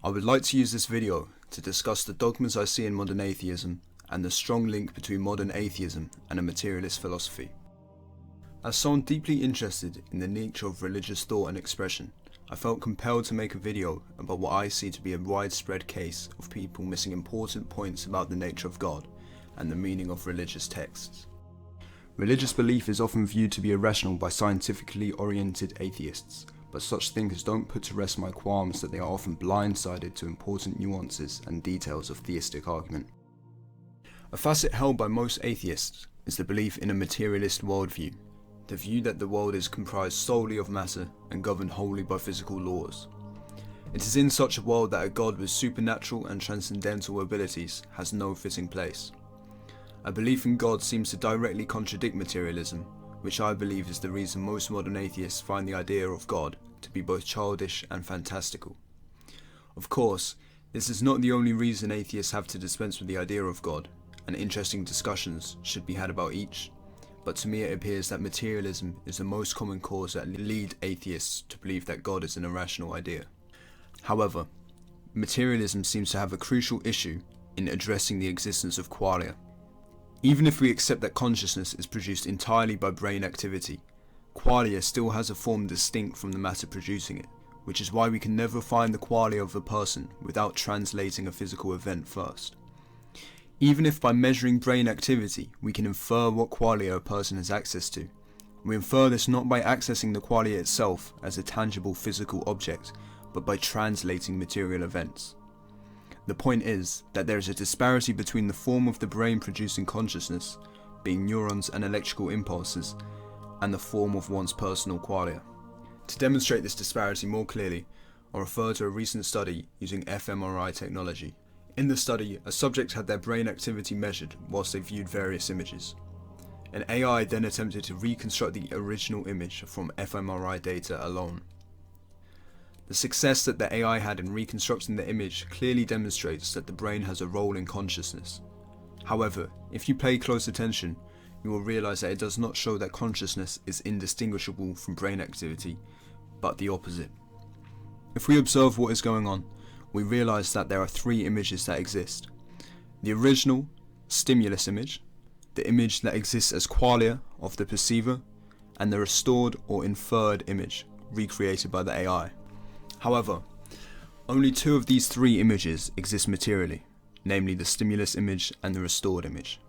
I would like to use this video to discuss the dogmas I see in modern atheism and the strong link between modern atheism and a materialist philosophy. As someone deeply interested in the nature of religious thought and expression, I felt compelled to make a video about what I see to be a widespread case of people missing important points about the nature of God and the meaning of religious texts. Religious belief is often viewed to be irrational by scientifically oriented atheists, but such thinkers don't put to rest my qualms that they are often blindsided to important nuances and details of theistic argument. A facet held by most atheists is the belief in a materialist worldview, the view that the world is comprised solely of matter and governed wholly by physical laws. It is in such a world that a God with supernatural and transcendental abilities has no fitting place. A belief in God seems to directly contradict materialism, which I believe is the reason most modern atheists find the idea of God to be both childish and fantastical. Of course, this is not the only reason atheists have to dispense with the idea of God, and interesting discussions should be had about each, but to me it appears that materialism is the most common cause that lead atheists to believe that God is an irrational idea. However, materialism seems to have a crucial issue in addressing the existence of qualia. Even if we accept that consciousness is produced entirely by brain activity, qualia still has a form distinct from the matter producing it, which is why we can never find the qualia of a person without translating a physical event first. Even if by measuring brain activity we can infer what qualia a person has access to, we infer this not by accessing the qualia itself as a tangible physical object, but by translating material events. The point is that there is a disparity between the form of the brain producing consciousness, being neurons and electrical impulses, and the form of one's personal qualia. To demonstrate this disparity more clearly, I'll refer to a recent study using fMRI technology. In the study, a subject had their brain activity measured whilst they viewed various images. An AI then attempted to reconstruct the original image from fMRI data alone. The success that the AI had in reconstructing the image clearly demonstrates that the brain has a role in consciousness. However, if you pay close attention, you will realize that it does not show that consciousness is indistinguishable from brain activity, but the opposite. If we observe what is going on, we realize that there are three images that exist: the original stimulus image, the image that exists as qualia of the perceiver, and the restored or inferred image recreated by the AI. However, only two of these three images exist materially, namely the stimulus image and the restored image.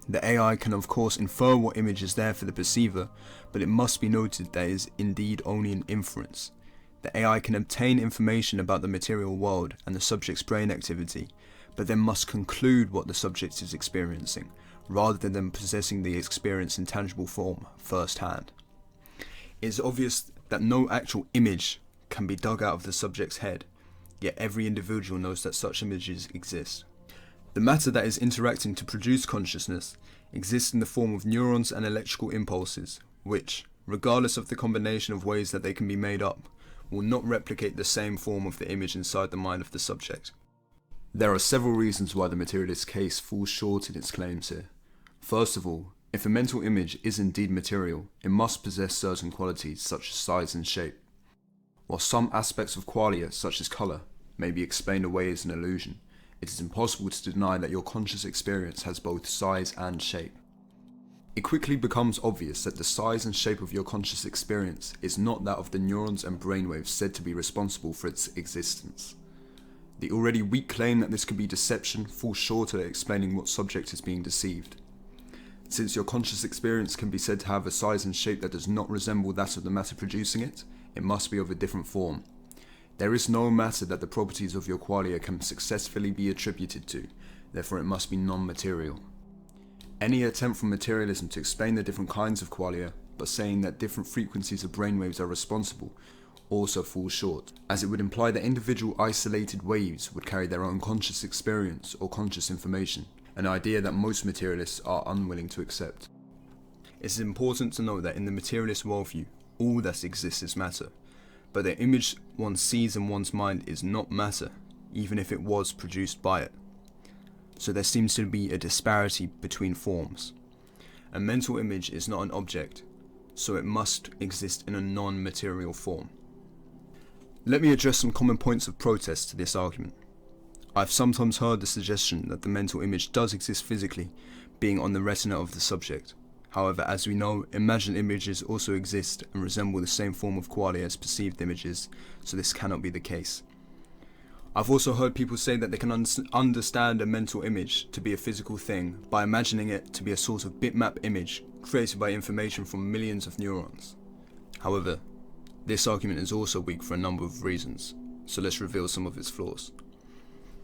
The AI can of course infer what image is there for the perceiver, but it must be noted that it is indeed only an inference. The AI can obtain information about the material world and the subject's brain activity, but then must conclude what the subject is experiencing, rather than possessing the experience in tangible form firsthand. It is obvious that no actual image can be dug out of the subject's head, yet every individual knows that such images exist. The matter that is interacting to produce consciousness exists in the form of neurons and electrical impulses, which, regardless of the combination of ways that they can be made up, will not replicate the same form of the image inside the mind of the subject. There are several reasons why the materialist case falls short in its claims here. First of all, if a mental image is indeed material, it must possess certain qualities such as size and shape. While some aspects of qualia, such as colour, may be explained away as an illusion, it is impossible to deny that your conscious experience has both size and shape. It quickly becomes obvious that the size and shape of your conscious experience is not that of the neurons and brainwaves said to be responsible for its existence. The already weak claim that this could be deception falls short at explaining what subject is being deceived. Since your conscious experience can be said to have a size and shape that does not resemble that of the matter producing it, it must be of a different form. There is no matter that the properties of your qualia can successfully be attributed to, therefore it must be non-material. Any attempt from materialism to explain the different kinds of qualia, but saying that different frequencies of brainwaves are responsible, also falls short, as it would imply that individual isolated waves would carry their own conscious experience or conscious information, an idea that most materialists are unwilling to accept. It is important to note that in the materialist worldview, all that exists is matter, but the image one sees in one's mind is not matter, even if it was produced by it. So there seems to be a disparity between forms. A mental image is not an object, so it must exist in a non-material form. Let me address some common points of protest to this argument. I've sometimes heard the suggestion that the mental image does exist physically, being on the retina of the subject. However, as we know, imagined images also exist and resemble the same form of qualia as perceived images, so this cannot be the case. I've also heard people say that they can understand a mental image to be a physical thing by imagining it to be a sort of bitmap image created by information from millions of neurons. However, this argument is also weak for a number of reasons, so let's reveal some of its flaws.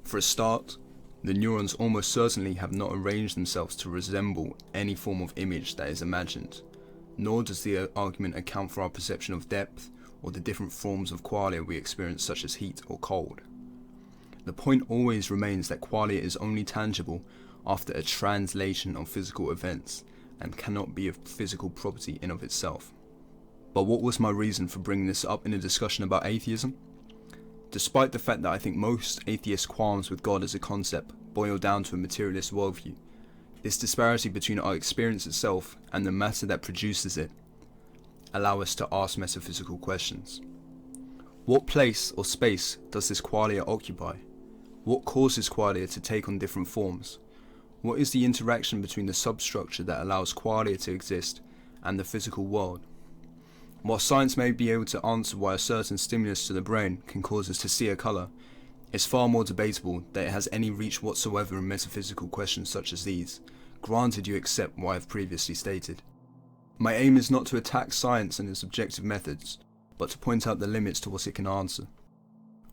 For a start, the neurons almost certainly have not arranged themselves to resemble any form of image that is imagined, nor does the argument account for our perception of depth or the different forms of qualia we experience, such as heat or cold. The point always remains that qualia is only tangible after a translation of physical events and cannot be a physical property in of itself. But what was my reason for bringing this up in a discussion about atheism? Despite the fact that I think most atheist qualms with God as a concept boil down to a materialist worldview, this disparity between our experience itself and the matter that produces it allow us to ask metaphysical questions. What place or space does this qualia occupy? What causes qualia to take on different forms? What is the interaction between the substructure that allows qualia to exist and the physical world? While science may be able to answer why a certain stimulus to the brain can cause us to see a colour, it's far more debatable that it has any reach whatsoever in metaphysical questions such as these, granted you accept what I have previously stated. My aim is not to attack science and its objective methods, but to point out the limits to what it can answer.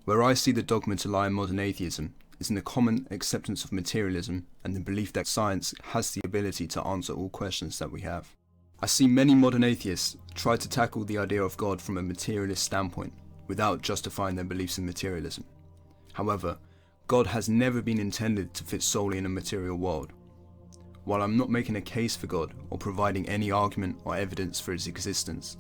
Where I see the dogma to lie in modern atheism is in the common acceptance of materialism and the belief that science has the ability to answer all questions that we have. I see many modern atheists try to tackle the idea of God from a materialist standpoint without justifying their beliefs in materialism. However, God has never been intended to fit solely in a material world. While I'm not making a case for God or providing any argument or evidence for his existence,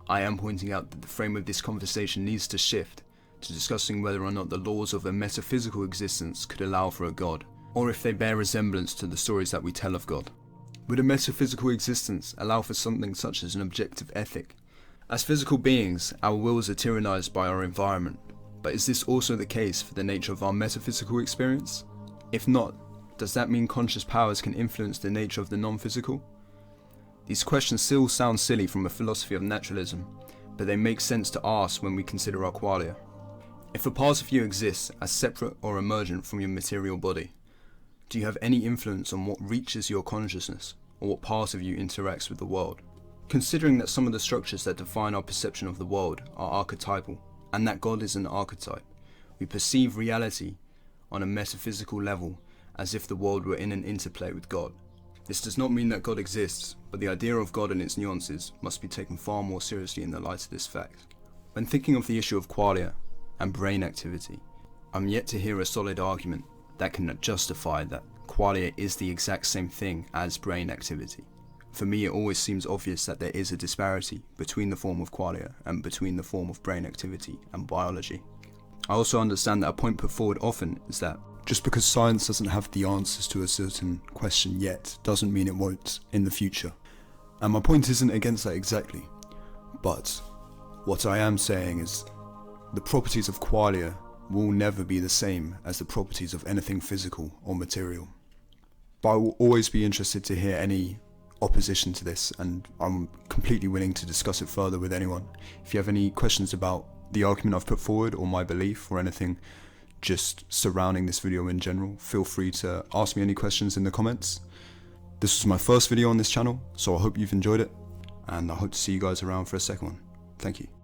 I am pointing out that the frame of this conversation needs to shift to discussing whether or not the laws of a metaphysical existence could allow for a God, or if they bear resemblance to the stories that we tell of God. Would a metaphysical existence allow for something such as an objective ethic? As physical beings, our wills are tyrannized by our environment, but is this also the case for the nature of our metaphysical experience? If not, does that mean conscious powers can influence the nature of the non-physical? These questions still sound silly from a philosophy of naturalism, but they make sense to ask when we consider our qualia. If a part of you exists as separate or emergent from your material body, do you have any influence on what reaches your consciousness, or what part of you interacts with the world? Considering that some of the structures that define our perception of the world are archetypal, and that God is an archetype, we perceive reality on a metaphysical level as if the world were in an interplay with God. This does not mean that God exists, but the idea of God and its nuances must be taken far more seriously in the light of this fact. When thinking of the issue of qualia and brain activity, I'm yet to hear a solid argument that can justify that qualia is the exact same thing as brain activity. For me, it always seems obvious that there is a disparity between the form of qualia and between the form of brain activity and biology. I also understand that a point put forward often is that just because science doesn't have the answers to a certain question yet, doesn't mean it won't in the future. And my point isn't against that exactly, but what I am saying is the properties of qualia will never be the same as the properties of anything physical or material. But I will always be interested to hear any opposition to this, and I'm completely willing to discuss it further with anyone. If you have any questions about the argument I've put forward or my belief or anything just surrounding this video in general, feel free to ask me any questions in the comments. This was my first video on this channel, so I hope you've enjoyed it, and I hope to see you guys around for a second one. Thank you.